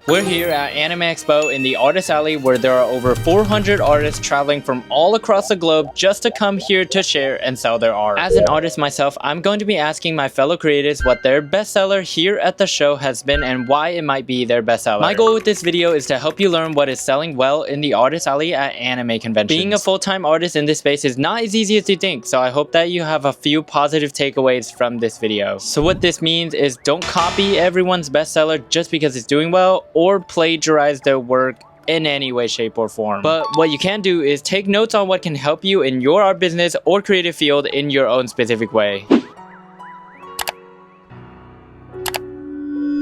We're here at Anime Expo in the Artist Alley where there are over 400 artists traveling from all across the globe just to come here to share and sell their art. As an artist myself, I'm going to be asking my fellow creators what their bestseller here at the show has been and why it might be their bestseller. My goal with this video is to help you learn what is selling well in the Artist Alley at anime conventions. Being a full-time artist in this space is not as easy as you think, so I hope that you have a few positive takeaways from this video. So what this means is don't copy everyone's bestseller just because it's doing well, or plagiarize their work in any way, shape, or form. But what you can do is take notes on what can help you in your art business or creative field in your own specific way.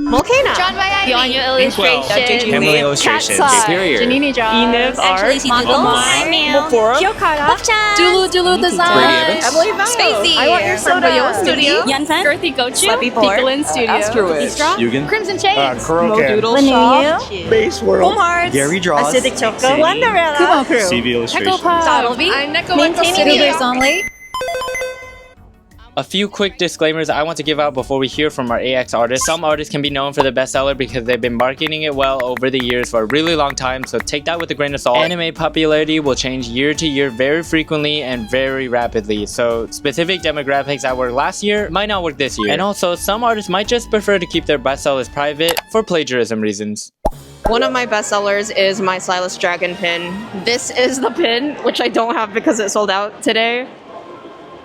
Moalcaina, drawnbyivy, bionyo illustration, Emilie illustration, Tsai, jayperior, jeaninidraws, Einiv.art, Angelazy Doodles, Haiimeo, mafora, Kyoukaraa, pupchans, Doodle Design, Brady Evans, Emilie Vo, Spacey, I want your soda, Studio, Girthy Gochu, Pikalin Studios, Jdebbiel, Crimson Chains, Kuro Ken, Doodle Shop, Moka Mart, Gerry Draws, Kumo Krew, CV illustration, Peko Puff, Doddle Vee, I'm Neko Weko, only. A few quick disclaimers I want to give out before we hear from our AX artists. Some artists can be known for the bestseller because they've been marketing it well over the years for a really long time, so take that with a grain of salt. Anime popularity will change year to year very frequently and very rapidly, so specific demographics that worked last year might not work this year. And also, some artists might just prefer to keep their bestsellers private for plagiarism reasons. One of my bestsellers is my Stylus Dragon pin. This is the pin, which I don't have because it sold out today.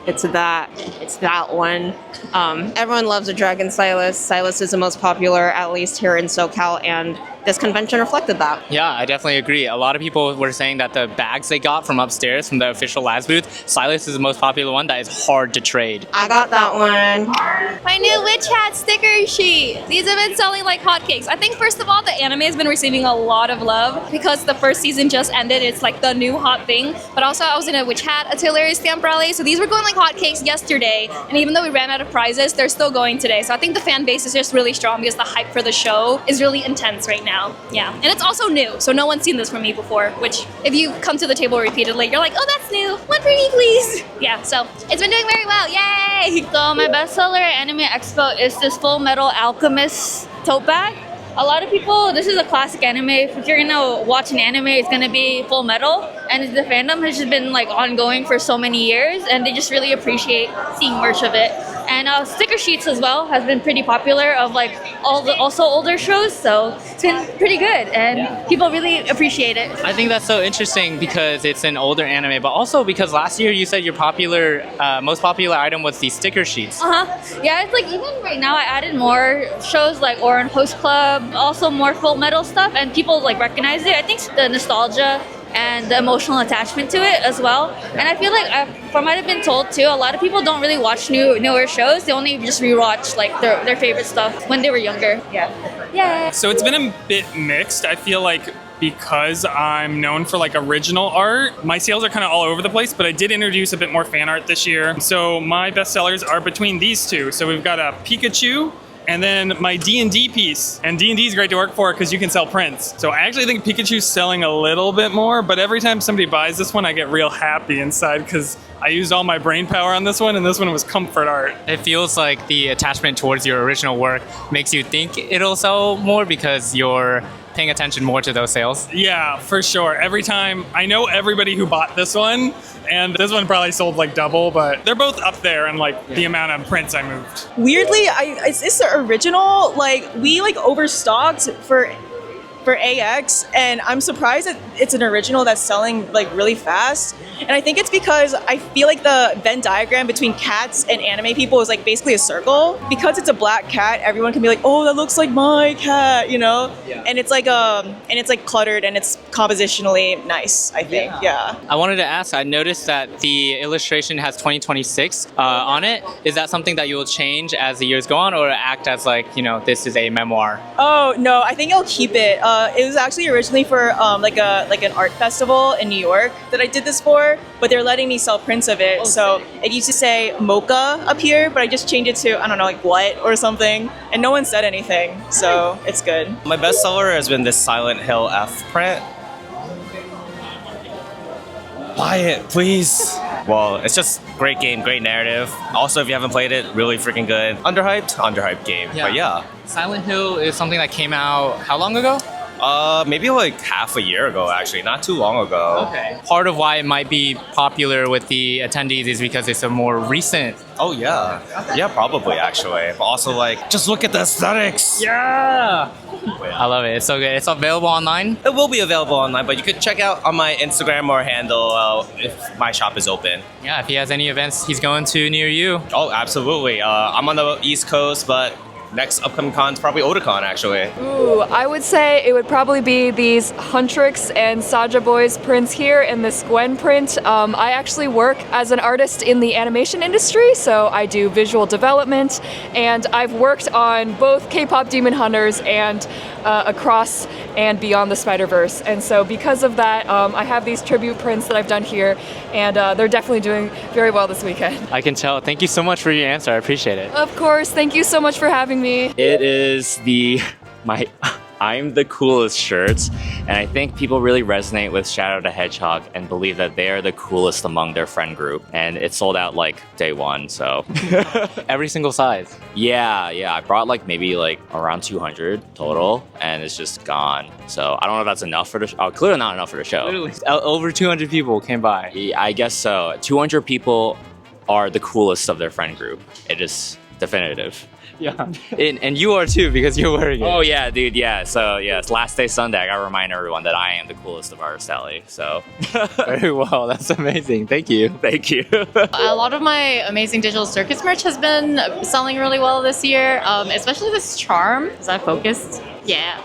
It's that one. Everyone loves a dragon stylus. Stylus is the most popular, at least here in SoCal, and this convention reflected that. Yeah, I definitely agree. A lot of people were saying that the bags they got from upstairs from the official labs booth, Stylus is the most popular one that is hard to trade. I got that one. my new witch hat sticker sheet. These have been selling like hotcakes. I think first of all, the anime has been receiving a lot of love because the first season just ended. It's like the new hot thing. But also I was in a witch hat artillery stamp rally, so these were going like hotcakes yesterday. And even though we ran out of prizes, they're still going today. So I think the fan base is just really strong because the hype for the show is really intense right now. Yeah, and it's also new, so no one's seen this from me before, which if you come to the table repeatedly, you're like, oh, that's new, one for me, please. Yeah, so it's been doing very well, yay! So my bestseller at Anime Expo is this Full Metal Alchemist tote bag. A lot of people, this is a classic anime. If you're gonna watch an anime, it's gonna be Full Metal, and the fandom has just been like ongoing for so many years, and they just really appreciate seeing merch of it. And sticker sheets as well has been pretty popular of like also older shows, so it's been pretty good, and people really appreciate it. I think that's so interesting because it's an older anime, but also because last year you said your most popular item was the sticker sheets. Yeah, it's like even right now I added more shows like Oran Host Club, also more Full Metal stuff, and people like recognize it. I think the nostalgia and the emotional attachment to it as well. And I feel like, from what I've been told too, a lot of people don't really watch newer shows. They only just rewatch like their favorite stuff when they were younger. Yeah. So it's been a bit mixed. I feel like because I'm known for like original art, my sales are kind of all over the place, but I did introduce a bit more fan art this year. So my bestsellers are between these two. So we've got a Pikachu, and then my D&D piece. And D&D is great to work for because you can sell prints. So I actually think Pikachu's selling a little bit more, but every time somebody buys this one, I get real happy inside because I used all my brain power on this one, and this one was comfort art. It feels like the attachment towards your original work makes you think it'll sell more because you're paying attention more to those sales. Yeah, for sure. Every time, I know everybody who bought this one, and this one probably sold like double, but they're both up there in like the amount of prints I moved. Weirdly, it's the original. Like we like overstocked for AX, and I'm surprised that it's an original that's selling like really fast. And I think it's because I feel like the Venn diagram between cats and anime people is like basically a circle. Because it's a black cat, everyone can be like, oh, that looks like my cat, you know? Yeah. And it's like cluttered and it's compositionally nice, I think. Yeah. I wanted to ask, I noticed that the illustration has 2026 on it. Is that something that you will change as the years go on, or act as like, you know, this is a memoir? Oh no, I think I'll keep it. It was actually originally for like an art festival in New York that I did this for, but they're letting me sell prints of it. So it used to say Moka up here, but I just changed it to, I don't know, like what or something, and no one said anything, so it's good. My bestseller has been this Silent Hill F print. Buy it, please. Well, it's just great game, great narrative. Also, if you haven't played it, really freaking good. Underhyped game. But yeah. Silent Hill is something that came out how long ago? Maybe like half a year ago, actually, not too long ago. Okay. Part of why it might be popular with the attendees is because it's a more recent. Oh yeah, yeah, probably actually. But also like, just look at the aesthetics. Yeah. I love it. It's so good. It's available online. It will be available online, but you could check out on my Instagram or handle if my shop is open. Yeah. If he has any events he's going to near you. Oh, absolutely. I'm on the East Coast, but next upcoming con is probably Otakon, actually. Ooh, I would say it would probably be these Huntrix and Saja Boys prints here and this Gwen print. I actually work as an artist in the animation industry, so I do visual development, and I've worked on both K-pop Demon Hunters and Across and Beyond the Spider-Verse. And so because of that, I have these tribute prints that I've done here, and they're definitely doing very well this weekend. I can tell. Thank you so much for your answer. I appreciate it. Of course, thank you so much for having me. It is my I'm the coolest shirt, and I think people really resonate with Shadow the Hedgehog and believe that they are the coolest among their friend group. And it sold out like day one, so Every single size. yeah. I brought like maybe like around 200 total, and it's just gone. So I don't know if that's enough for the clearly not enough for the show. Literally, over 200 people came by. I guess so. 200 people are the coolest of their friend group. It is definitive. Yeah. And you are too, because you're wearing it. Oh yeah, dude, yeah. So yeah, it's last day Sunday. I gotta remind everyone that I am the coolest of our Sally. So Very well. That's amazing. Thank you. thank you. A lot of my amazing digital circus merch has been selling really well this year, especially this charm, because I focused. Yeah.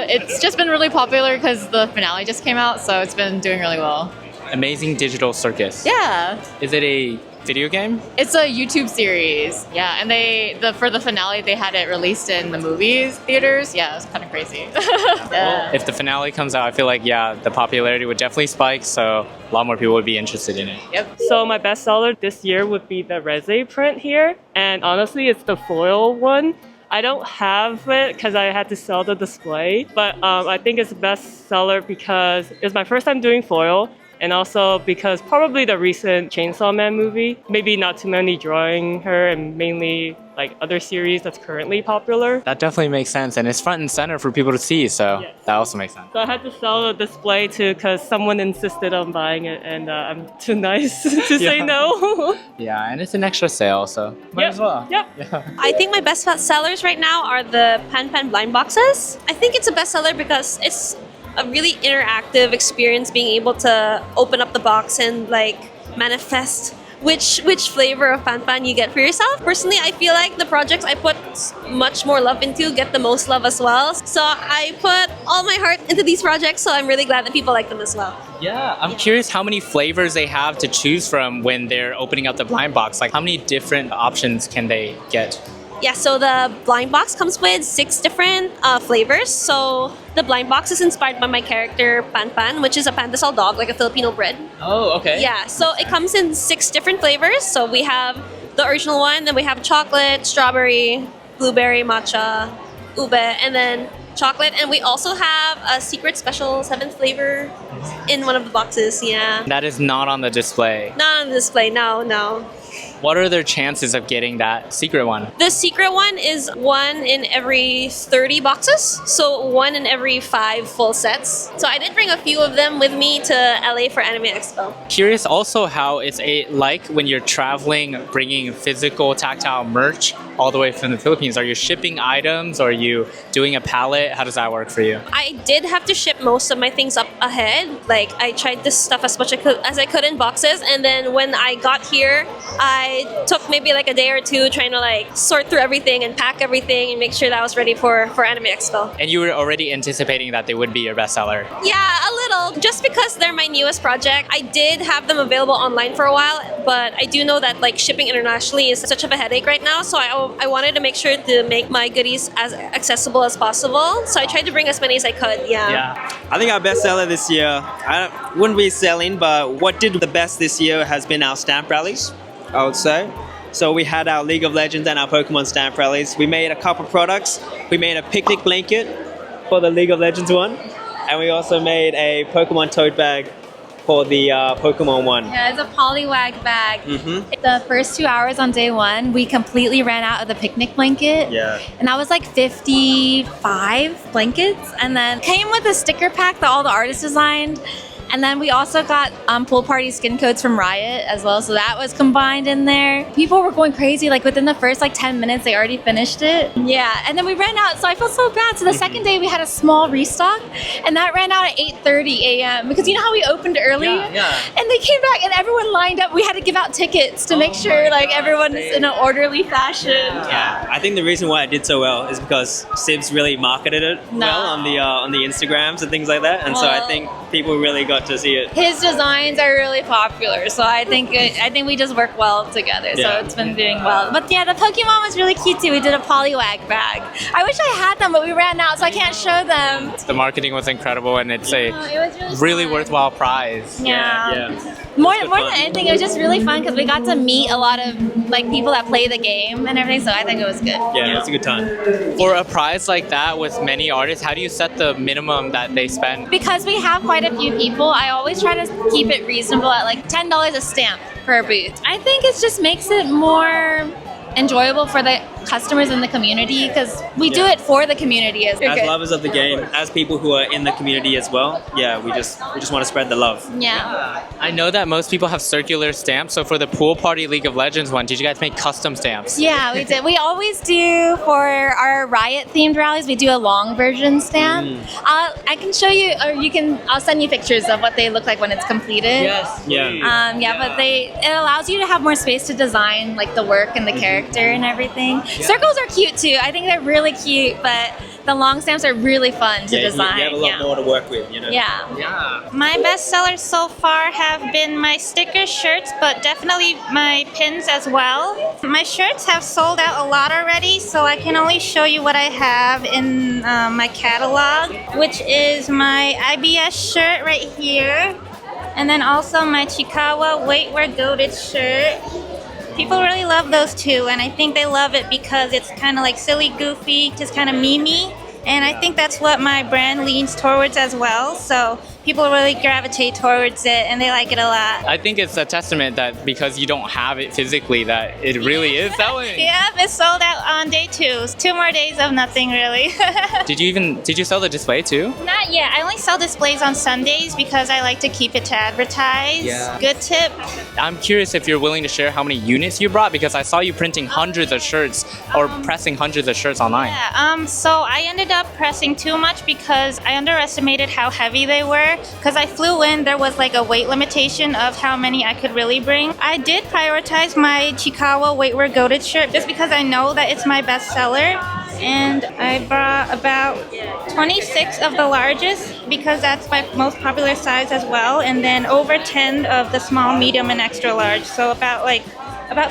It's just been really popular because the finale just came out, so it's been doing really well. Amazing Digital Circus. Yeah. Is it a video game? It's a YouTube series. Yeah, and for the finale, they had it released in the movies theaters. Yeah, it was kind of crazy. Yeah. If the finale comes out, I feel like, yeah, the popularity would definitely spike, so a lot more people would be interested in it. Yep. So my bestseller this year would be the Reze print here, and honestly, it's the foil one. I don't have it because I had to sell the display, but I think it's a bestseller because it's my first time doing foil, and also because probably the recent Chainsaw Man movie, maybe not too many drawing her, and mainly like other series that's currently popular. That definitely makes sense, and it's front and center for people to see, so Yes. that also makes sense. So I had to sell the display too because someone insisted on buying it, and I'm too nice to say no. Yeah, and it's an extra sale, so might as well. Yep. Yeah. I think my best sellers right now are the Pan Pan blind boxes. I think it's a bestseller because it's a really interactive experience being able to open up the box and like manifest which flavor of Pan Pan you get for yourself. Personally, I feel like the projects I put much more love into get the most love as well. So I put all my heart into these projects, so I'm really glad that people like them as well. Yeah, I'm curious how many flavors they have to choose from when they're opening up the blind box. Like, how many different options can they get? Yeah, so the blind box comes with 6 different flavors. So the blind box is inspired by my character Pan Pan, which is a pandesal dog, like a Filipino breed. Oh, okay. Yeah, so it comes in 6 different flavors. So we have the original one, then we have chocolate, strawberry, blueberry, matcha, ube, and then chocolate. And we also have a secret special 7th flavor in one of the boxes, yeah. That is not on the display. Not on the display, no. What are their chances of getting that secret one? The secret one is 1 in every 30 boxes, so 1 in every 5 full sets. So I did bring a few of them with me to LA for Anime Expo. Curious also how it's like when you're traveling, bringing physical, tactile merch all the way from the Philippines. Are you shipping items? Or are you doing a pallet? How does that work for you? I did have to ship most of my things up ahead. Like I tried to stuff as much as I could in boxes, and then when I got here, I took maybe like a day or 2 trying to like sort through everything and pack everything and make sure that I was ready for Anime Expo. And you were already anticipating that they would be your bestseller? Yeah, a little. Just because they're my newest project, I did have them available online for a while, but I do know that like shipping internationally is such of a headache right now, so I wanted to make sure to make my goodies as accessible as possible. So I tried to bring as many as I could, yeah. I think our bestseller this year, I wouldn't be selling, but what did the best this year has been our stamp rallies, I would say. So we had our League of Legends and our Pokemon stamp rallies. We made a couple products. We made a picnic blanket for the League of Legends one. And we also made a Pokemon tote bag for the Pokemon one. Yeah, it's a polywag bag. Mm-hmm. The first 2 hours on day one, we completely ran out of the picnic blanket. Yeah. And that was like 55 blankets. And then came with a sticker pack that all the artists designed. And then we also got pool party skin codes from Riot as well, so that was combined in there. People were going crazy, like within the first 10 minutes, they already finished it. Yeah, and then we ran out, so I felt so bad. So the second day we had a small restock, and that ran out at 8:30 a.m. because you know how we opened early? Yeah. And they came back and everyone lined up. We had to give out tickets to make sure everyone is in an orderly fashion. Yeah, I think the reason why it did so well is because Sibs really marketed it well on the Instagrams and things like that, and so I think people really got to see it. His designs are really popular, so I think we just work well together. So Yeah. it's been doing well. But yeah, the Pokemon was really cute too. We did a polywag bag. I wish I had them, but we ran out, so I can't show them. The marketing was incredible, and it's it was a really really worthwhile prize. Yeah. More than anything, it was just really fun because we got to meet a lot of people that play the game and everything. So I think it was good. Yeah, it's a good time. For a prize like that with many artists, how do you set the minimum that they spend? Because we have quite a few people, I always try to keep it reasonable at $10 a stamp per booth. I think it just makes it more enjoyable for the customers in the community because we do it for the community As lovers of the game, as people who are in the community as well, we just want to spread the love. Yeah. I know that most people have circular stamps, so for the Pool Party League of Legends one, did you guys make custom stamps? Yeah, we did. We always do for our Riot themed rallies, we do a long version stamp. I can show you, or I'll send you pictures of what they look like when it's completed. Yes. But it allows you to have more space to design the work and the character and everything. Circles are cute too. I think they're really cute, but the long stamps are really fun to design. You have a lot more to work with, you know? Yeah. My best sellers so far have been my sticker shirts, but definitely my pins as well. My shirts have sold out a lot already, so I can only show you what I have in my catalog, which is my IBS shirt right here, and then also my Chikawa Wait We're Goated shirt. People really love those two, and I think they love it because it's kind of silly, goofy, just kind of memey, and I think that's what my brand leans towards as well, so people really gravitate towards it, and they like it a lot. I think it's a testament that because you don't have it physically, that it really is selling. Yeah, it's sold out on day 2. 2 more days of nothing, really. Did you sell the display too? Not yet. I only sell displays on Sundays because I like to keep it to advertise. Yeah. Good tip. I'm curious if you're willing to share how many units you brought, because I saw you printing hundreds of shirts or pressing hundreds of shirts online. Yeah, so I ended up pressing too much because I underestimated how heavy they were. Because I flew in, there was a weight limitation of how many I could really bring. I did prioritize my Chikawa Wait We're Goated shirt just because I know that it's my best seller. And I brought about 26 of the largest because that's my most popular size as well. And then over 10 of the small, medium, and extra large. So about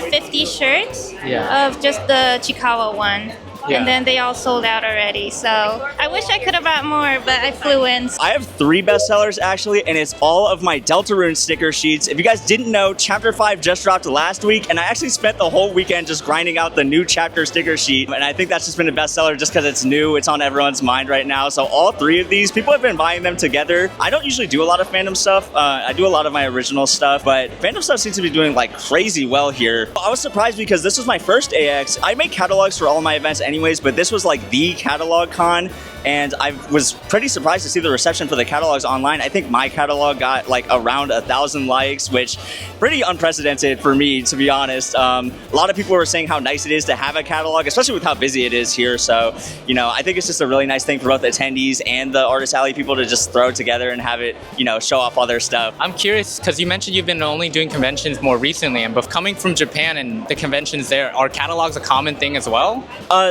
50 shirts of just the Chikawa one. Yeah. And then they all sold out already. So I wish I could have brought more, but I flew in. I have 3 bestsellers actually, and it's all of my Deltarune sticker sheets. If you guys didn't know, Chapter 5 just dropped last week, and I actually spent the whole weekend just grinding out the new chapter sticker sheet. And I think that's just been a bestseller just because it's new, it's on everyone's mind right now. So all 3 of these, people have been buying them together. I don't usually do a lot of fandom stuff. I do a lot of my original stuff, but fandom stuff seems to be doing crazy well here. I was surprised because this was my first AX. I make catalogs for all of my events anyways, but this was the catalog con, and I was pretty surprised to see the reception for the catalogs online. I think my catalog got around 1,000 likes, which pretty unprecedented for me, to be honest. A lot of people were saying how nice it is to have a catalog, especially with how busy it is here. So, I think it's just a really nice thing for both attendees and the Artist Alley people to just throw together and have it, show off all their stuff. I'm curious because you mentioned you've been only doing conventions more recently, and coming from Japan and the conventions there, are catalogs a common thing as well?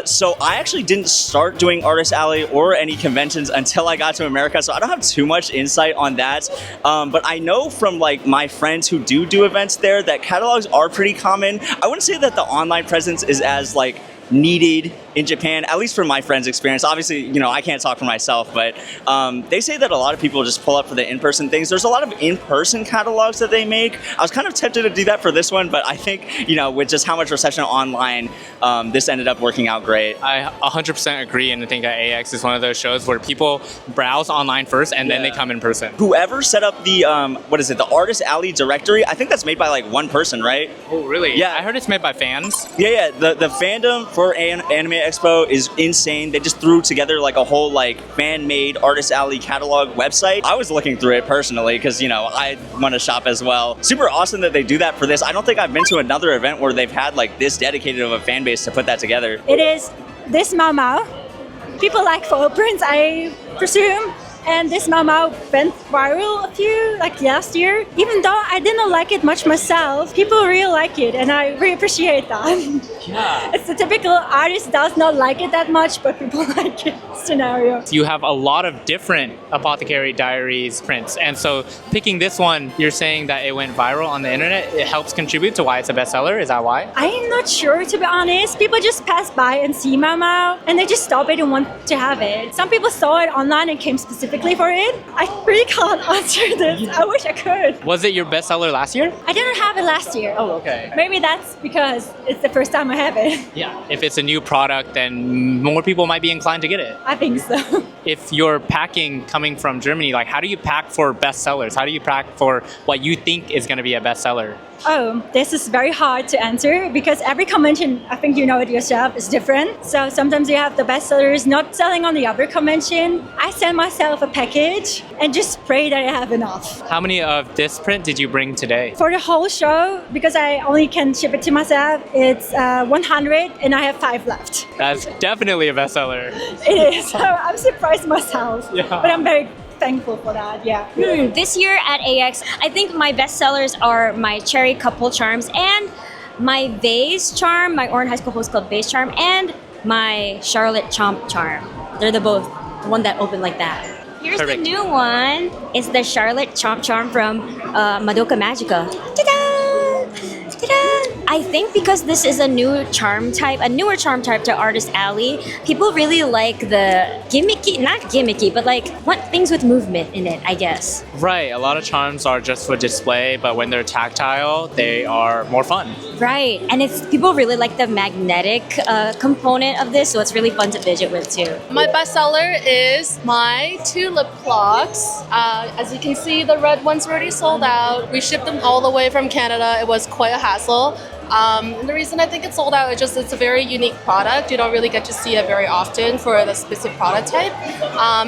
So I actually didn't start doing Artist Alley or any conventions until I got to America, so I don't have too much insight on that. But I know from my friends who do events there that catalogs are pretty common. I wouldn't say that the online presence is as needed in Japan, at least from my friends' experience. Obviously, you know, I can't talk for myself, but they say that a lot of people just pull up for the in-person things. There's a lot of in-person catalogs that they make. I was kind of tempted to do that for this one, but I think, you know, with just how much reception online, this ended up working out great. I 100% agree, and I think that AX is one of those shows where people browse online first and then they come in person. Whoever set up the, the Artist Alley directory, I think that's made by like one person, right? Oh, really? Yeah. I heard it's made by fans. Yeah. The fandom for Anime Expo is insane. They just threw together like a whole like fan-made Artist Alley catalog website. I was looking through it personally because, you know, I want to shop as well. Super awesome that they do that for this. I don't think I've been to another event where they've had like this dedicated of a fan base to put that together. It is this Mau. People like foil prints, I presume. And this Mau went viral last year. Even though I didn't like it much myself, people really like it, and I really appreciate that. Yeah. It's the typical artist does not like it that much, but people like it scenario. You have a lot of different Apothecary Diaries prints, and so picking this one, you're saying that it went viral on the internet. It helps contribute to why it's a bestseller. Is that why? I'm not sure, to be honest. People just pass by and see Mau, and they just stop it and want to have it. Some people saw it online and came specifically for it. I really can't answer this. I wish I could. Was it your bestseller last year? I didn't have it last year. Oh, okay. Maybe that's because it's the first time I have it. Yeah. If it's a new product, then more people might be inclined to get it. I think so. If you're packing coming from Germany, like how do you pack for bestsellers? How do you pack for what you think is going to be a bestseller? Oh, this is very hard to answer because every convention, I think you know it yourself, is different. So sometimes you have the bestsellers not selling on the other convention. I send myself a package and just pray that I have enough. How many of this print did you bring today? For the whole show, because I only can ship it to myself, it's 100 and I have 5 left. That's definitely a bestseller. It is. So I'm surprised myself, Yeah. but I'm very thankful for that, yeah. This year at AX, I think my best sellers are my cherry couple charms and my vase charm, my Oran High School Host Club vase charm, and my Charlotte Chomp charm. They're the one that open like that. Here's Perfect. the new one. It's the Charlotte Chomp charm from Madoka Magica. Ta-da! Ta-da! I think because this is a newer charm type to Artist Alley, people really like the not gimmicky, but like want things with movement in it, I guess. Right. A lot of charms are just for display, but when they're tactile, they are more fun. Right, and people really like the magnetic component of this, so it's really fun to fidget with too. My bestseller is my tulip clocks. As you can see, the red ones already sold out. We shipped them all the way from Canada. It was quite a hassle. And the reason I think it's sold out is just it's a very unique product. You don't really get to see it very often for the specific product type.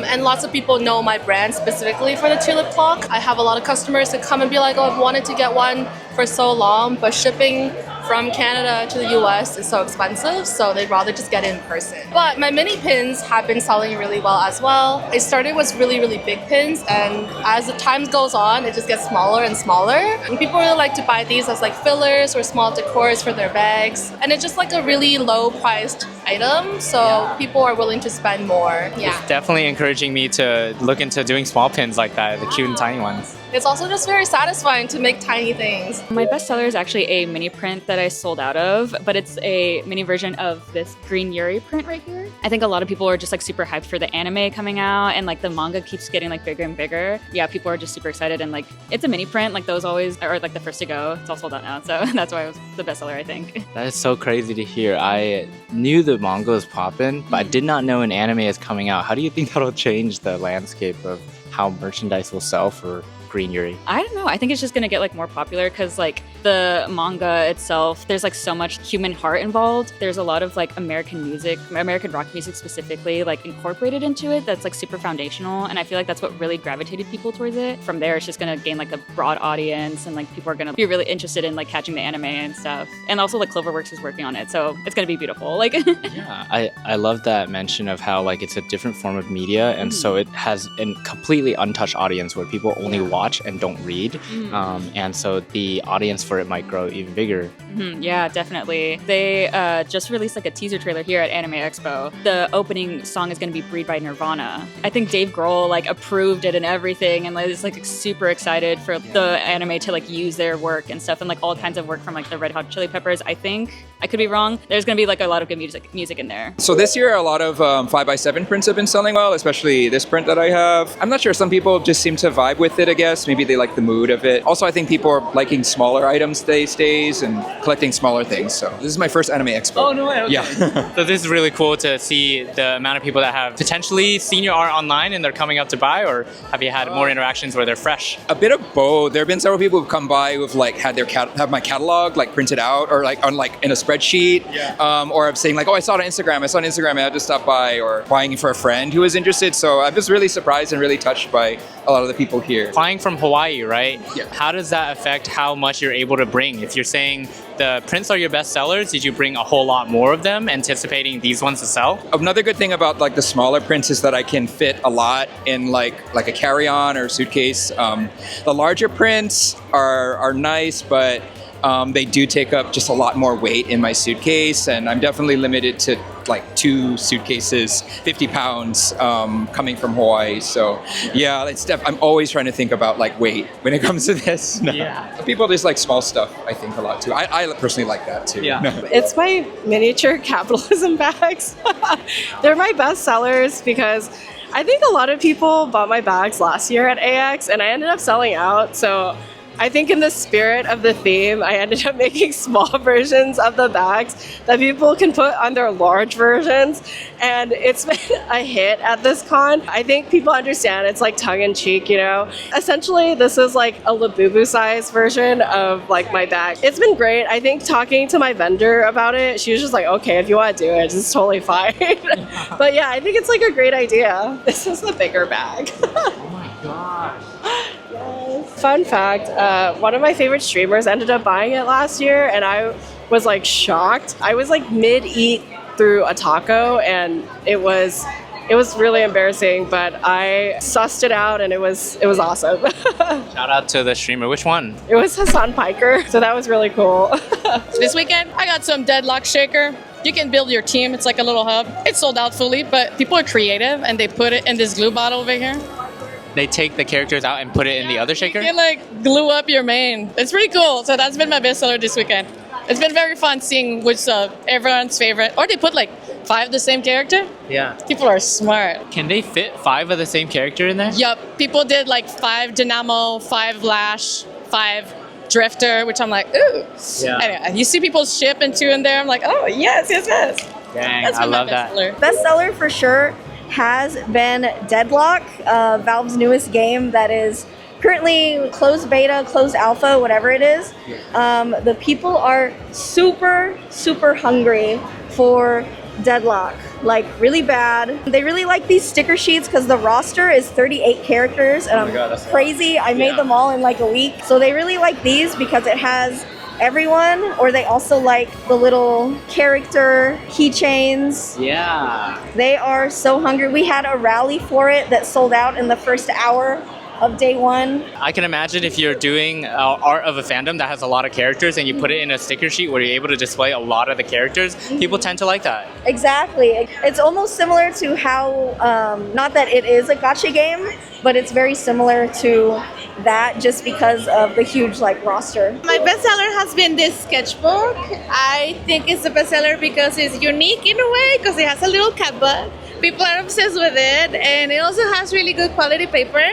And lots of people know my brand specifically for the tulip clock. I have a lot of customers that come and be like, oh, I've wanted to get one for so long, but shipping from Canada to the US is so expensive, so they'd rather just get it in person. But my mini pins have been selling really well as well. I started with really, really big pins, and as the time goes on, it just gets smaller and smaller. And people really like to buy these as like fillers or small decors for their bags. And it's just like a really low priced item, so people are willing to spend more. Yeah. It's definitely encouraging me to look into doing small pins like that, the cute and tiny ones. It's also just very satisfying to make tiny things. My bestseller is actually a mini print that I sold out of, but it's a mini version of this green Yuri print right here. I think a lot of people are just like super hyped for the anime coming out, and like the manga keeps getting like bigger and bigger. Yeah, people are just super excited, and like it's a mini print, like those always are like the first to go. It's all sold out now, so that's why it was the bestseller, I think. That is so crazy to hear. I knew the manga was popping, but I did not know an anime is coming out. How do you think that'll change the landscape of how merchandise will sell for Green Yuri? I don't know. I think it's just gonna get like more popular because like the manga itself, there's like so much human heart involved. There's a lot of like American music, American rock music specifically, like incorporated into it. That's like super foundational, and I feel like that's what really gravitated people towards it. From there, it's just gonna gain like a broad audience, and like people are gonna be really interested in like catching the anime and stuff. And also like Cloverworks is working on it, so it's gonna be beautiful. Like Yeah, I love that mention of how like it's a different form of media, and so it has a completely untouched audience where people only watch and don't read, and so the audience for it might grow even bigger. Yeah, definitely. They just released like a teaser trailer here at Anime Expo. The opening song is going to be Breed by Nirvana. I think Dave Grohl like approved it and everything, and like, is like super excited for the anime to like use their work and stuff, and like all kinds of work from like the Red Hot Chili Peppers. I think I could be wrong. There's gonna be like a lot of good music in there. So this year, a lot of 5x7 prints have been selling well, especially this print that I have. I'm not sure, some people just seem to vibe with it, I guess. Maybe they like the mood of it. Also, I think people are liking smaller items these days and collecting smaller things. So this is my first Anime Expo. Oh, no way. Okay. Yeah. So this is really cool to see the amount of people that have potentially seen your art online and they're coming up to buy, or have you had more interactions where they're fresh? A bit of both. There have been several people who've come by who've like had their have my catalog like printed out or like on like in a spreadsheet, or I'm saying like, oh, I saw it on Instagram, I had to stop by, or buying for a friend who was interested. So I'm just really surprised and really touched by a lot of the people here. Flying from Hawaii, right? Yeah. How does that affect how much you're able to bring? If you're saying the prints are your best sellers, did you bring a whole lot more of them, anticipating these ones to sell? Another good thing about like the smaller prints is that I can fit a lot in like a carry-on or suitcase. The larger prints are nice, but they do take up just a lot more weight in my suitcase, and I'm definitely limited to like 2 suitcases, 50 pounds coming from Hawaii. So yeah, I'm always trying to think about like weight when it comes to this. No. Yeah. People just like small stuff, I think, a lot too. I personally like that too. Yeah. No. It's my miniature capitalism bags. They're my best sellers because I think a lot of people bought my bags last year at AX and I ended up selling out. So I think in the spirit of the theme, I ended up making small versions of the bags that people can put on their large versions. And it's been a hit at this con. I think people understand it's like tongue-in-cheek, you know? Essentially, this is like a Labubu size version of like my bag. It's been great. I think talking to my vendor about it, she was just like, okay, if you want to do it, it's totally fine. But yeah, I think it's like a great idea. This is the bigger bag. Oh my gosh. Fun fact, one of my favorite streamers ended up buying it last year and I was like shocked. I was like mid-eat through a taco and it was really embarrassing, but I sussed it out and it was awesome. Shout out to the streamer. Which one? It was Hassan Piker, so that was really cool. This weekend, I got some Deadlock Shaker. You can build your team. It's like a little hub. It's sold out fully, but people are creative and they put it in this glue bottle over here. They take the characters out and put it in the other shaker? You can like glue up your main. It's pretty cool. So that's been my bestseller this weekend. It's been very fun seeing which everyone's favorite. Or they put like 5 of the same character. Yeah. People are smart. Can they fit 5 of the same character in there? Yup. People did like 5 Dynamo, 5 Lash, 5 Drifter, which I'm like, ooh. Yeah. Anyway, you see people's ship and 2 in there. I'm like, oh, yes. Dang, That's I been my love that. bestseller. Bestseller for sure has been Deadlock, Valve's newest game that is currently closed beta, closed alpha, whatever it is. The people are super, super hungry for Deadlock, like really bad. They really like these sticker sheets because the roster is 38 characters and I'm crazy. I made them all in like a week. So they really like these because it has everyone, or they also like the little character keychains. Yeah. They are so hungry. We had a rally for it that sold out in the first hour of day 1. I can imagine if you're doing art of a fandom that has a lot of characters and you put it in a sticker sheet where you're able to display a lot of the characters, people tend to like that. Exactly. It's almost similar to how, not that it is a gacha game, but it's very similar to that just because of the huge like roster. My bestseller has been this sketchbook. I think it's the bestseller because it's unique in a way because it has a little cat butt. People are obsessed with it and it also has really good quality paper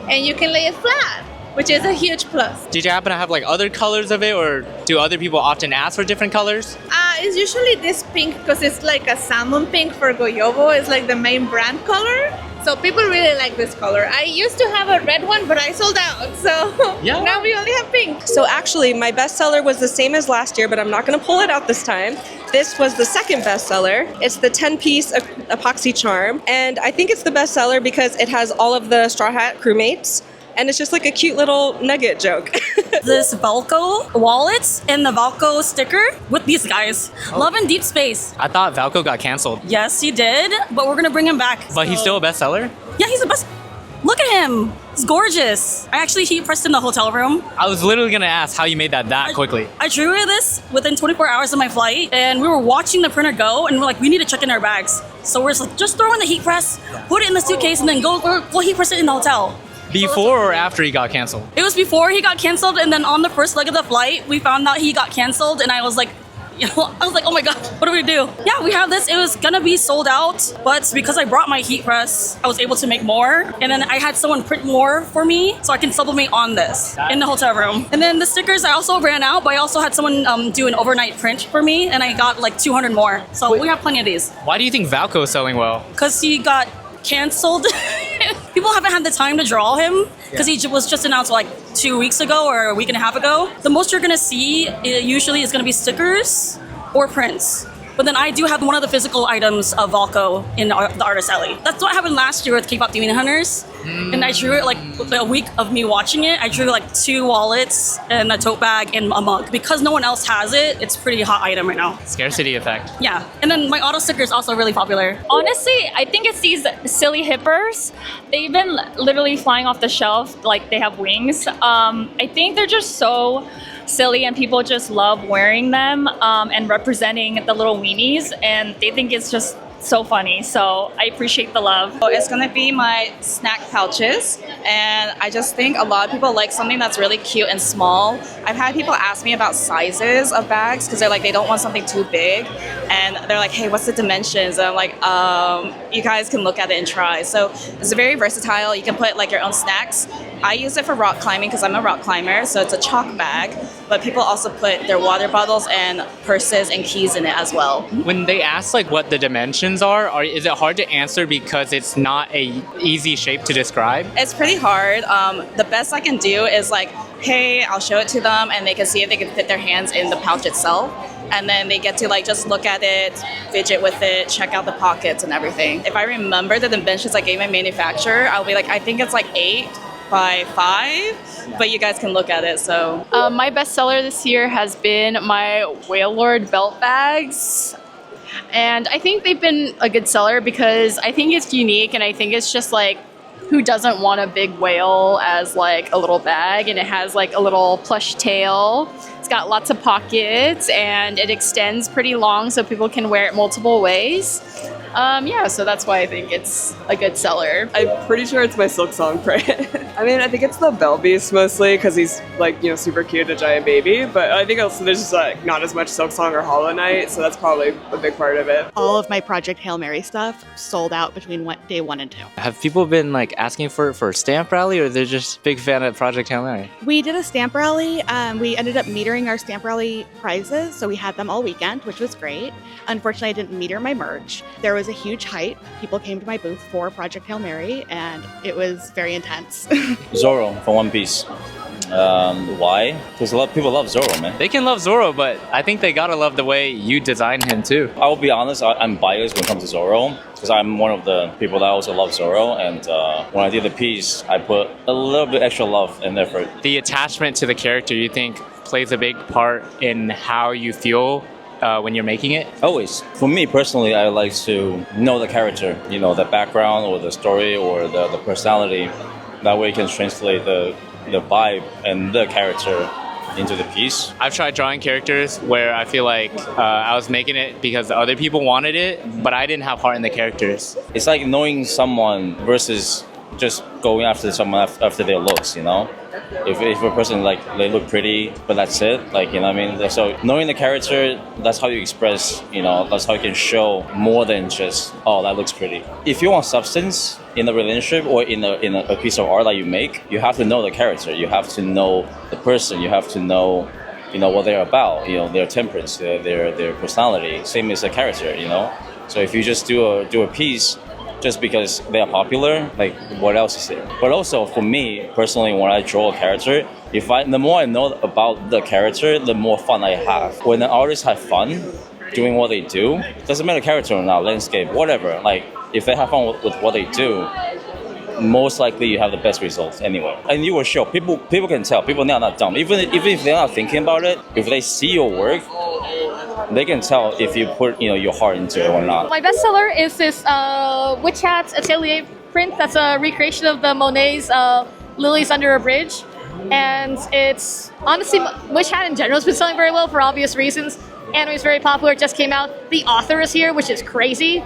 and you can lay it flat, which is a huge plus. Did you happen to have like other colors of it, or do other people often ask for different colors? It's usually this pink because it's like a salmon pink for Goyobo. It's like the main brand color. So people really like this color. I used to have a red one, but I sold out. So now we only have pink. So actually, my bestseller was the same as last year, but I'm not going to pull it out this time. This was the second bestseller. It's the 10-piece epoxy charm. And I think it's the bestseller because it has all of the Straw Hat crewmates. And it's just like a cute little nugget joke. This Valko wallet and the Valko sticker with these guys. Love in Deep Space. I thought Valko got canceled. Yes, he did, but we're gonna bring him back. But he's still a bestseller? Yeah, he's the best. Look at him. He's gorgeous. I actually heat pressed in the hotel room. I was literally gonna ask how you made that quickly. I drew this within 24 hours of my flight, and we were watching the printer go, and we're like, we need to check in our bags. So we're just like, just throw in the heat press, put it in the suitcase, and then go heat press it in the hotel. Before or after he got canceled? It was before he got canceled, and then on the first leg of the flight, we found out he got canceled, and I was like, You know, I was like, oh my god, what do we do? Yeah, we have this. It was gonna be sold out, but because I brought my heat press, I was able to make more. And then I had someone print more for me so I can sublimate on this in the hotel room. And then the stickers I also ran out, but I also had someone do an overnight print for me, and I got like 200 more. So we have plenty of these. Why do you think Valko is selling well? Because he got canceled. People haven't had the time to draw him because he was just announced like 2 weeks ago or a week and a half ago. The most you're gonna see usually is gonna be stickers or prints. But then I do have one of the physical items of Valko in the Artist Alley. That's what happened last year with K-pop Demon Hunters. And I drew it like a week of me watching it. I drew like 2 wallets and a tote bag and a mug. Because no one else has it, it's a pretty hot item right now. Scarcity effect. Yeah. And then my auto sticker is also really popular. Honestly, I think it's these silly hippers. They've been literally flying off the shelf like they have wings. I think they're just so silly and people just love wearing them and representing the little weenies, and they think it's just so funny. So I appreciate the love. It's gonna be my snack pouches, and I just think a lot of people like something that's really cute and small. I've had people ask me about sizes of bags because they're like, they don't want something too big, and they're like, hey, what's the dimensions? And I'm like, you guys can look at it and try. So it's very versatile. You can put like your own snacks. I use it for rock climbing because I'm a rock climber, so it's a chalk bag, but people also put their water bottles and purses and keys in it as well. When they ask like what the dimensions are, is it hard to answer because it's not a easy shape to describe? It's pretty hard. The best I can do is like, hey, I'll show it to them and they can see if they can fit their hands in the pouch itself. And then they get to like just look at it, fidget with it, check out the pockets and everything. If I remember the dimensions I gave my manufacturer, I'll be like, I think it's like 8 by 5, but you guys can look at it. So my bestseller this year has been my Whale Lord belt bags, and I think they've been a good seller because I think it's unique, and I think it's just like, who doesn't want a big whale as like a little bag? And it has like a little plush tail. It's got lots of pockets and it extends pretty long so people can wear it multiple ways. Yeah, so that's why I think it's a good seller. I'm pretty sure it's my Silk Song print. I mean, I think it's the Bell Beast mostly because he's like, you know, super cute, a giant baby. But I think also there's just like not as much Silk Song or Hollow Knight, so that's probably a big part of it. All of my Project Hail Mary stuff sold out between day 1 and 2. Have people been like asking for a stamp rally, or they're just big fan of Project Hail Mary? We did a stamp rally. We ended up metering our stamp rally prizes, so we had them all weekend, which was great. Unfortunately, I didn't meter my merch. There was a huge hype. People came to my booth for Project Hail Mary, and it was very intense. Zoro from One Piece. Why? Because a lot of people love Zoro, man. They can love Zoro, but I think they gotta love the way you design him too. I will be honest, I'm biased when it comes to Zoro because I'm one of the people that also love Zoro, and when I did the piece, I put a little bit extra love and effort. The attachment to the character, you think, plays a big part in how you feel when you're making it? Always. For me personally, I like to know the character, you know, the background or the story or the personality. That way you can translate the vibe and the character into the piece. I've tried drawing characters where I feel like I was making it because other people wanted it, but I didn't have heart in the characters. It's like knowing someone versus just going after someone after their looks, you know? If a person, like, they look pretty, but that's it, like, you know what I mean? So knowing the character, that's how you express, you know, that's how you can show more than just, oh, that looks pretty. If you want substance in a relationship or in a piece of art that you make, you have to know the character, you have to know the person, you have to know, you know, what they're about, you know, their temperance, their personality, same as the character, you know? So if you just do a piece just because they are popular, like, what else is there? But also, for me, personally, when I draw a character, the more I know about the character, the more fun I have. When an artist have fun doing what they do, doesn't matter character or not, landscape, whatever, like, if they have fun with what they do, most likely you have the best results anyway. And you will show, people can tell, people are not dumb. Even if they're not thinking about it, if they see your work, they can tell if you put, you know, your heart into it or not. My bestseller is this Witch Hat's Atelier print that's a recreation of the Monet's Lilies Under a Bridge. And it's, honestly, Witch Hat in general has been selling very well for obvious reasons. Anime is very popular, it just came out. The author is here, which is crazy.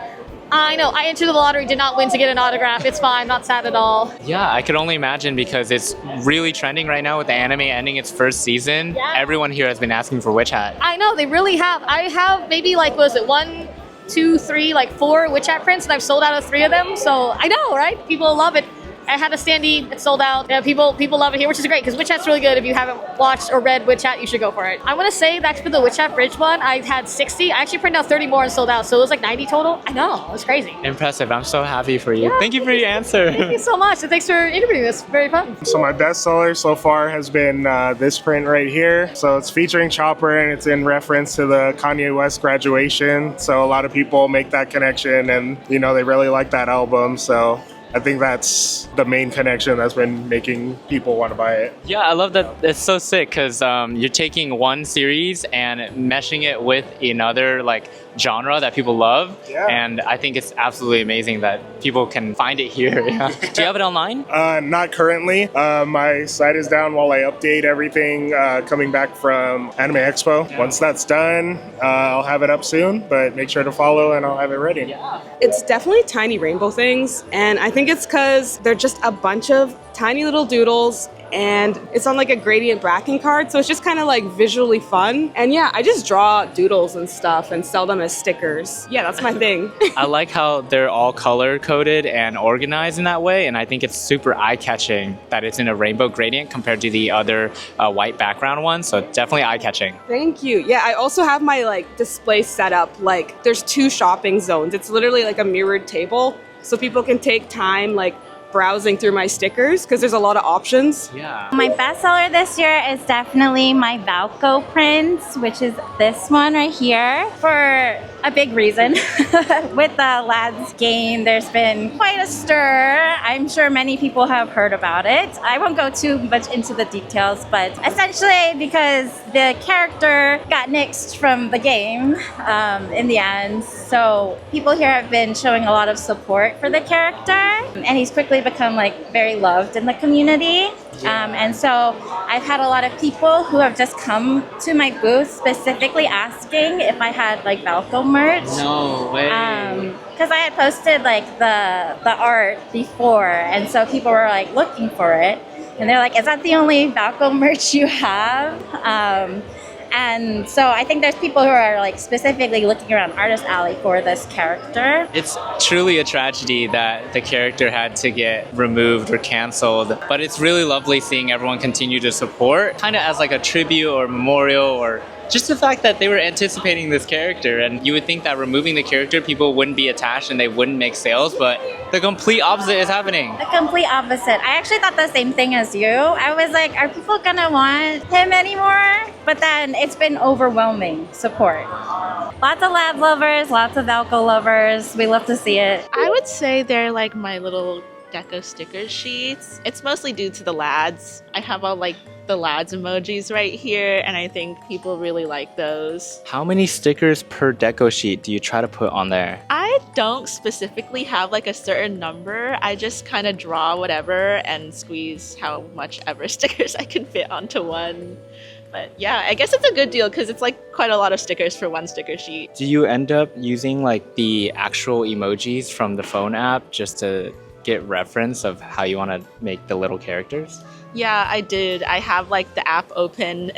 I know, I entered the lottery, did not win to get an autograph. It's fine, not sad at all. Yeah, I could only imagine because it's really trending right now with the anime ending its first season. Yeah. Everyone here has been asking for Witch Hat. I know, they really have. I have maybe like, what was it, 1, 2, 3, like 4 Witch Hat prints, and I've sold out of 3 of them. So I know, right? People love it. I had a standee, it's sold out. Yeah, people love it here, which is great because Witch Hat's really good. If you haven't watched or read Witch Hat, you should go for it. I want to say that for the Witch Hat Bridge one, I had 60. I actually printed out 30 more and sold out, so it was like 90 total. I know, it was crazy. Impressive. I'm so happy for you. Thank you for your answer. Thank you so much, and thanks for interviewing us. Very fun. So my bestseller so far has been this print right here. So it's featuring Chopper, and it's in reference to the Kanye West graduation. So a lot of people make that connection, and you know, they really like that album. So I think that's the main connection that's been making people want to buy it. Yeah, I love that. It's so sick because you're taking one series and meshing it with another like genre that people love. Yeah. And I think it's absolutely amazing that people can find it here. Yeah. Do you have it online? Not currently. My site is down while I update everything coming back from Anime Expo. Yeah. Once that's done, I'll have it up soon, but make sure to follow and I'll have it ready. Yeah. It's definitely tiny rainbow things, and I think it's because they're just a bunch of tiny little doodles, and it's on like a gradient bracking card, so it's just kind of like visually fun. And yeah, I just draw doodles and stuff and sell them as stickers. Yeah, that's my thing. I like how they're all color coded and organized in that way, and I think it's super eye-catching that it's in a rainbow gradient compared to the other white background one, so definitely eye-catching. Thank you. Yeah, I also have my like display set up, like there's 2 shopping zones. It's literally like a mirrored table, so people can take time like browsing through my stickers because there's a lot of options. Yeah. My bestseller this year is definitely my Valko prints, which is this one right here, for a big reason. With the lads game, there's been quite a stir. I'm sure many people have heard about it. I won't go too much into the details, but essentially because the character got nixed from the game in the end, so people here have been showing a lot of support for the character, and he's quickly become like very loved in the community. And so I've had a lot of people who have just come to my booth specifically asking if I had like Valko merch. No way. Because I had posted like the art before, and so people were like looking for it, and they're like, is that the only Valko merch you have? And so I think there's people who are like specifically looking around Artist Alley for this character. It's truly a tragedy that the character had to get removed or canceled, but it's really lovely seeing everyone continue to support, kind of as like a tribute or memorial, or just the fact that they were anticipating this character. And you would think that removing the character, people wouldn't be attached and they wouldn't make sales, but the complete opposite is happening. The complete opposite. I actually thought the same thing as you. I was like, are people gonna want him anymore? But then it's been overwhelming support. Lots of lab lovers, lots of Valko lovers. We love to see it. I would say they're like my little deco sticker sheets. It's mostly due to the lads. I have all like the lads emojis right here, and I think people really like those. How many stickers per deco sheet do you try to put on there? I don't specifically have like a certain number. I just kind of draw whatever and squeeze how much ever stickers I can fit onto one. But yeah, I guess it's a good deal because it's like quite a lot of stickers for one sticker sheet. Do you end up using like the actual emojis from the phone app just to get reference of how you want to make the little characters? Yeah, I did. I have like the app open.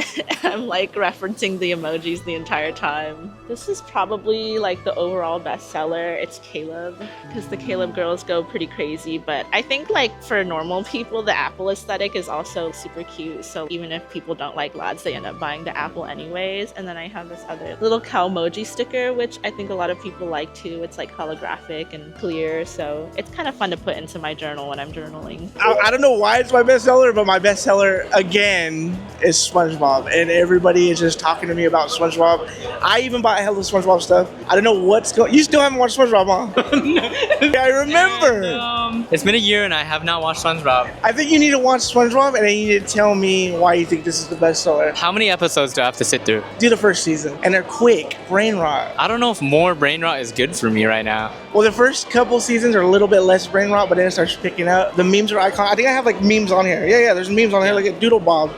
I'm like referencing the emojis the entire time. This is probably like the overall bestseller. It's Caleb, because the Caleb girls go pretty crazy. But I think like for normal people, the apple aesthetic is also super cute. So even if people don't like lads, they end up buying the apple anyways. And then I have this other little cow emoji sticker, which I think a lot of people like too. It's like holographic and clear. So it's kind of fun to put into my journal when I'm journaling. I don't know why it's my bestseller, but my bestseller again is SpongeBob, and everybody is just talking to me about SpongeBob. I even bought hella SpongeBob stuff. I don't know what's going. You still haven't watched SpongeBob, huh? Yeah, I remember. It's been a year and I have not watched SpongeBob. I think you need to watch SpongeBob, and then you need to tell me why you think this is the bestseller. How many episodes do I have to sit through? Do the first season, and they're quick. Brain rot. I don't know if more brain rot is good for me right now. Well, the first couple seasons are a little bit less brain rot, but then it starts picking up. The memes are iconic. I think I have like memes on here. Yeah, there's memes on here like a Doodle Bob.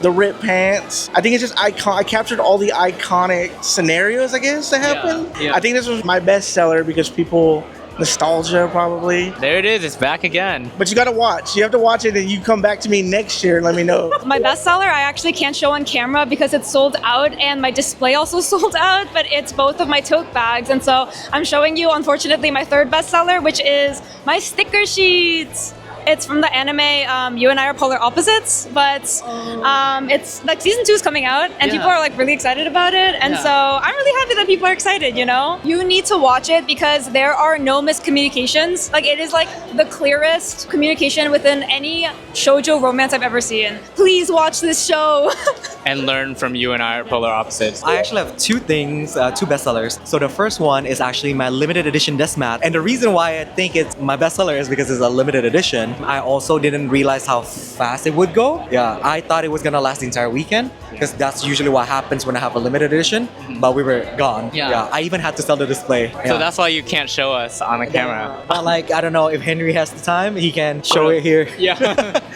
the ripped pants. I think it's just I captured all the iconic scenarios, I guess, that happened. Yeah. I think this was my best seller because people nostalgia probably. There it is. It's back again. But you got to watch. You have to watch it, and you come back to me next year and let me know. My bestseller, I actually can't show on camera because it's sold out, and my display also sold out, but it's both of my tote bags. And so I'm showing you, unfortunately, my third bestseller, which is my sticker sheets. It's from the anime You and I Are Polar Opposites, but it's like season 2 is coming out, and people are like really excited about it. And so I'm really happy that people are excited, you know? You need to watch it because there are no miscommunications. Like, it is like the clearest communication within any shoujo romance I've ever seen. Please watch this show. And learn from You and I Are Polar Opposites. I actually have two things, two bestsellers. So the first one is actually my limited edition desk mat. And the reason why I think it's my bestseller is because it's a limited edition. I also didn't realize how fast it would go. Yeah, I thought it was gonna last the entire weekend because that's usually what happens when I have a limited edition, but we were gone. Yeah, I even had to sell the display. So that's why you can't show us on the camera. But like, I don't know, if Henry has the time, he can show it here. Yeah,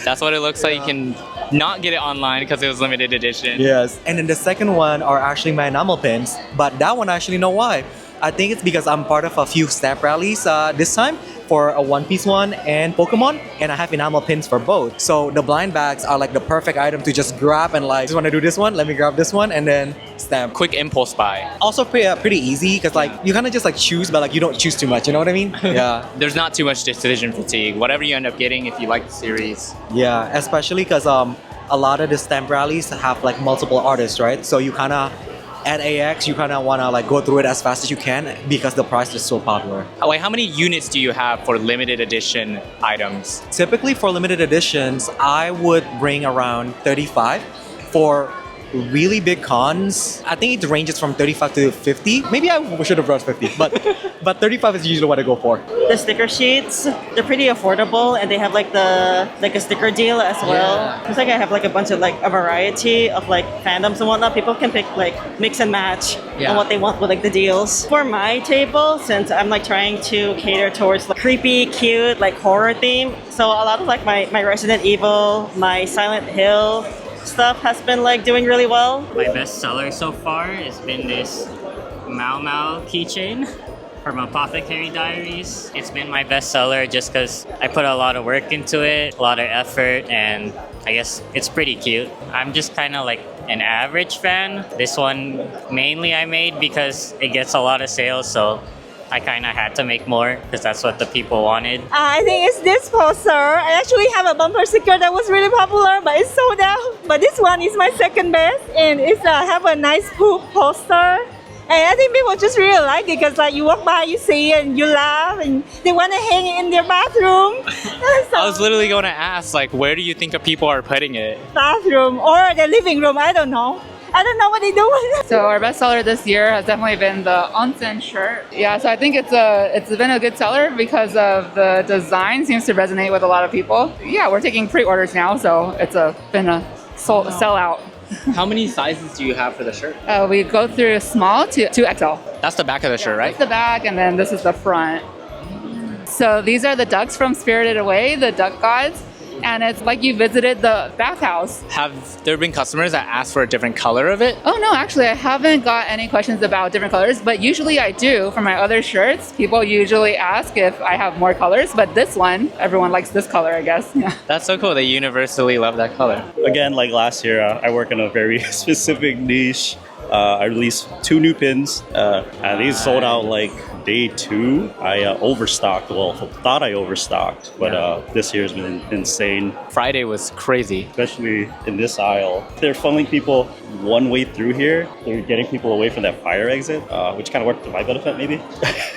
that's what it looks like. You can not get it online because it was limited edition. Yes, and then the second one are actually my enamel pins, but that one I actually know why. I think it's because I'm part of a few stamp rallies this time for a One Piece one and Pokemon, and I have enamel pins for both. So the blind bags are like the perfect item to just grab and like, just want to do this one, let me grab this one, and then stamp. Quick impulse buy. Also pretty easy because like you kind of just like choose, but like you don't choose too much, you know what I mean? Yeah. There's not too much decision fatigue. Whatever you end up getting, if you like the series. Yeah, especially because a lot of the stamp rallies have like multiple artists, right? So you kind of at AX, you kind of want to like go through it as fast as you can because the price is so popular. Wait, how many units do you have for limited edition items? Typically for limited editions, I would bring around 35. For really big cons, I think it ranges from 35 to 50. Maybe I should have brought 50, but 35 is usually what I go for. The sticker sheets, they're pretty affordable, and they have like a sticker deal as well. It's like I have like a bunch of like a variety of like fandoms and whatnot. People can pick like mix and match on what they want with like the deals. For my table, since I'm like trying to cater towards like creepy, cute, like horror theme, so a lot of like my Resident Evil, my Silent Hill stuff has been like doing really well. My best seller so far has been this Mao keychain from Apothecary Diaries. It's been my best seller just because I put a lot of work into it, a lot of effort, and I guess it's pretty cute. I'm just kind of like an average fan. This one mainly I made because it gets a lot of sales, so I kind of had to make more because that's what the people wanted. I think it's this poster. I actually have a bumper sticker that was really popular, but it's sold out. But this one is my second best, and it's have a nice poop poster. And I think people just really like it because like you walk by, you see it, and you laugh, and they want to hang it in their bathroom. I was literally going to ask, like, where do you think people are putting it? Bathroom or the living room, I don't know. I don't know what they do with it. So our best seller this year has definitely been the onsen shirt. Yeah, so I think it's been a good seller because of the design seems to resonate with a lot of people. Yeah, we're taking pre-orders now, so it's been a sellout. How many sizes do you have for the shirt? We go through small to 2XL. That's the back of the shirt, right? That's the back, and then this is the front. So these are the ducks from Spirited Away, the duck gods. And it's like you visited the bathhouse. Have there been customers that ask for a different color of it? Oh no, actually I haven't got any questions about different colors, but usually I do. For my other shirts, people usually ask if I have more colors, but this one, everyone likes this color, I guess. Yeah. That's so cool. They universally love that color. Again, like last year, I work in a very specific niche. I released 2 new pins, and these sold out like day 2. I overstocked, thought I overstocked, but this year's been insane. Friday was crazy. Especially in this aisle. They're funneling people one way through here. They're getting people away from that fire exit, which kind of worked to my benefit maybe.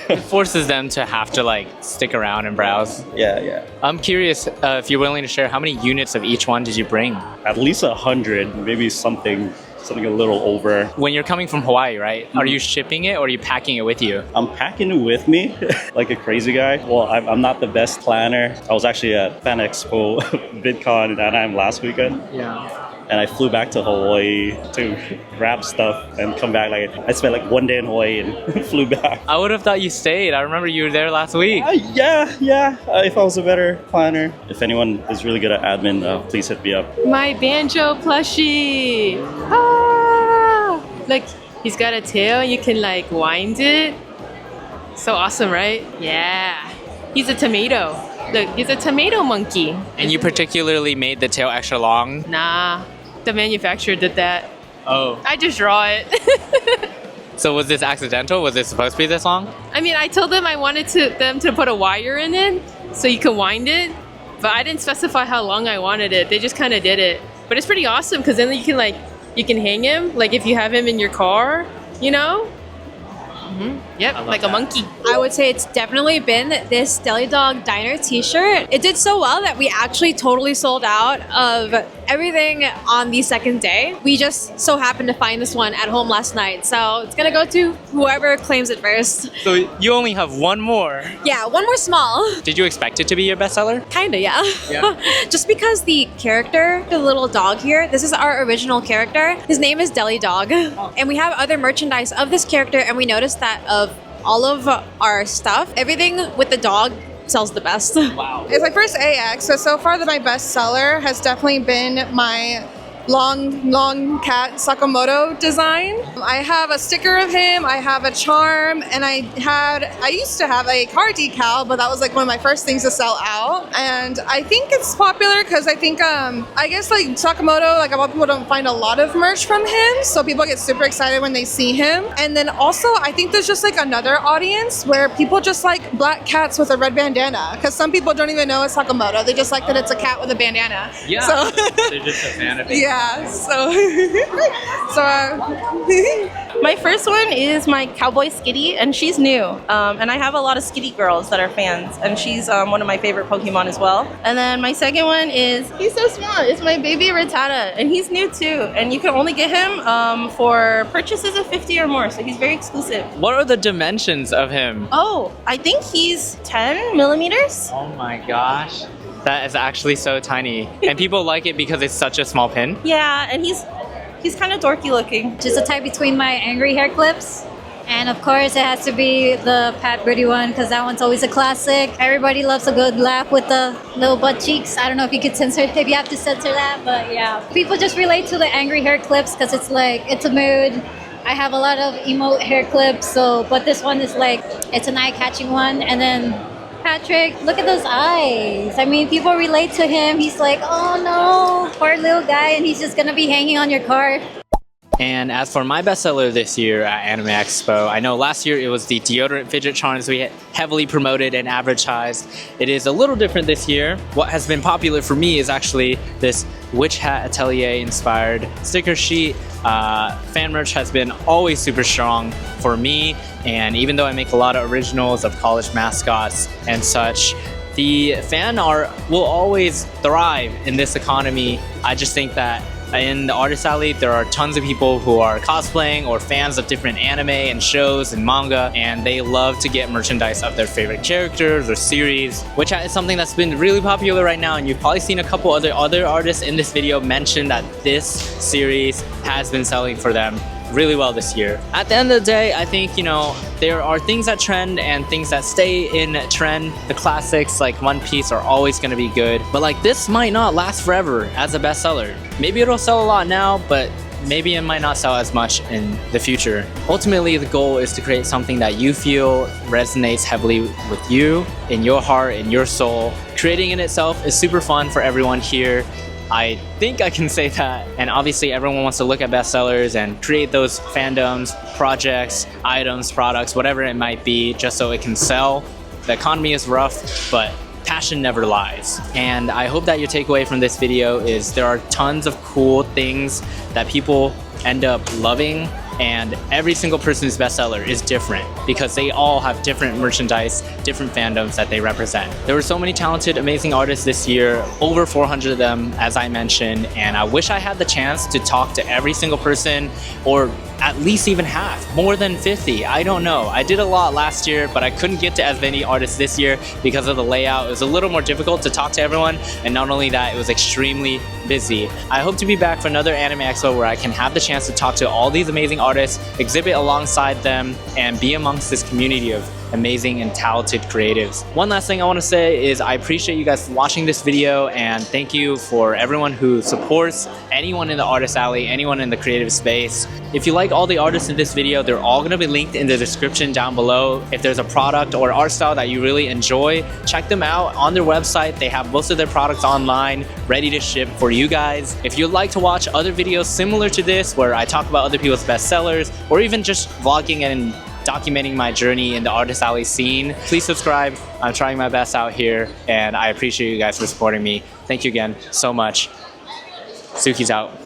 It forces them to have to like stick around and browse. Yeah. I'm curious if you're willing to share, how many units of each one did you bring? At least 100, maybe something a little over. When you're coming from Hawaii, right? Are you shipping it or are you packing it with you? I'm packing it with me like a crazy guy. Well, I'm not the best planner. I was actually at Fan Expo VidCon in Anaheim last weekend. Yeah. and I flew back to Hawaii to grab stuff and come back. Like I spent like 1 day in Hawaii and flew back. I would have thought you stayed. I remember you were there last week. Yeah. If I was a better planner. If anyone is really good at admin, please hit me up. My banjo plushie. Ah! Look, he's got a tail. You can like wind it. So awesome, right? Yeah. He's a tomato. Look, he's a tomato monkey. And you particularly made the tail extra long? Nah, the manufacturer did that. Oh. I just draw it. So was this accidental? Was it supposed to be this long? I mean, I told them I wanted them to put a wire in it so you can wind it, but I didn't specify how long I wanted it. They just kind of did it. But it's pretty awesome because then you can hang him, like if you have him in your car, you know? Yep, like a monkey. I would say it's definitely been this Deli Dog Diner t-shirt. It did so well that we actually totally sold out of everything on the second day. We just so happened to find this one at home last night. So it's gonna go to whoever claims it first. So you only have one more. Yeah, one more small. Did you expect it to be your bestseller? Kinda, yeah. Just because the character, the little dog here, this is our original character. His name is Deli Dog. And we have other merchandise of this character, and we noticed that of all of our stuff, everything with the dog sells the best. Wow. It's my first AX, so far my best seller has definitely been my long cat Sakamoto design. I have a sticker of him, I have a charm, and I used to have a car decal, but that was like one of my first things to sell out. And I think it's popular because I think, I guess like Sakamoto, like a lot of people don't find a lot of merch from him, so people get super excited when they see him. And then also, I think there's just like another audience where people just like black cats with a red bandana, because some people don't even know it's Sakamoto, they just like that it's a cat with a bandana. Yeah, so, they're just a fan of it. Yeah, My first one is my cowboy Skitty, and she's new. And I have a lot of Skitty girls that are fans, and she's one of my favorite Pokemon as well. And then my second one is, he's so small, it's my baby Rattata, and he's new too. And you can only get him for purchases of 50 or more, so he's very exclusive. What are the dimensions of him? Oh, I think he's 10 millimeters. Oh my gosh. That is actually so tiny. And people like it because it's such a small pin. Yeah, and he's kind of dorky looking. Just a type between my angry hair clips. And of course it has to be the Pat Brady one because that one's always a classic. Everybody loves a good laugh with the little butt cheeks. I don't know if you could censor it, if you have to censor that, but yeah. People just relate to the angry hair clips because it's like, it's a mood. I have a lot of emote hair clips, but this one is like, it's an eye-catching one. And then Patrick, look at those eyes. I mean, people relate to him. He's like, oh no, poor little guy, and he's just gonna be hanging on your car. And as for my bestseller this year at Anime Expo, I know last year it was the deodorant fidget charms we heavily promoted and advertised. It is a little different this year. What has been popular for me is actually this Witch Hat Atelier inspired sticker sheet. Fan merch has been always super strong for me, and even though I make a lot of originals of college mascots and such, the fan art will always thrive in this economy. I just think that in the Artist Alley, there are tons of people who are cosplaying or fans of different anime and shows and manga, and they love to get merchandise of their favorite characters or series, which is something that's been really popular right now. And you've probably seen a couple other artists in this video mention that this series has been selling for them really well this year. At the end of the day, I think, there are things that trend and things that stay in trend. The classics like One Piece are always going to be good, but like this might not last forever as a bestseller. Maybe it'll sell a lot now, but maybe it might not sell as much in the future. Ultimately, the goal is to create something that you feel resonates heavily with you, in your heart, in your soul. Creating in itself is super fun for everyone here. I think I can say that. And obviously everyone wants to look at bestsellers and create those fandoms, projects, items, products, whatever it might be, just so it can sell. The economy is rough, but passion never lies. And I hope that your takeaway from this video is there are tons of cool things that people end up loving and every single person's bestseller is different because they all have different merchandise, different fandoms that they represent. There were so many talented, amazing artists this year, over 400 of them, as I mentioned, and I wish I had the chance to talk to every single person, or at least even half, more than 50, I don't know. I did a lot last year, but I couldn't get to as many artists this year because of the layout. It was a little more difficult to talk to everyone, and not only that, it was extremely busy. I hope to be back for another Anime Expo where I can have the chance to talk to all these amazing artists, exhibit alongside them, and be amongst this community of amazing and talented creatives. One last thing I want to say is I appreciate you guys watching this video, and thank you for everyone who supports anyone in the artist alley, anyone in the creative space. If you like all the artists in this video, they're all going to be linked in the description down below. If there's a product or art style that you really enjoy, check them out on their website. They have most of their products online ready to ship for you guys. If you'd like to watch other videos similar to this where I talk about other people's bestsellers, or even just vlogging and documenting my journey in the artist alley scene, please subscribe. I'm trying my best out here, and I appreciate you guys for supporting me. Thank you again so much. Zookie's out.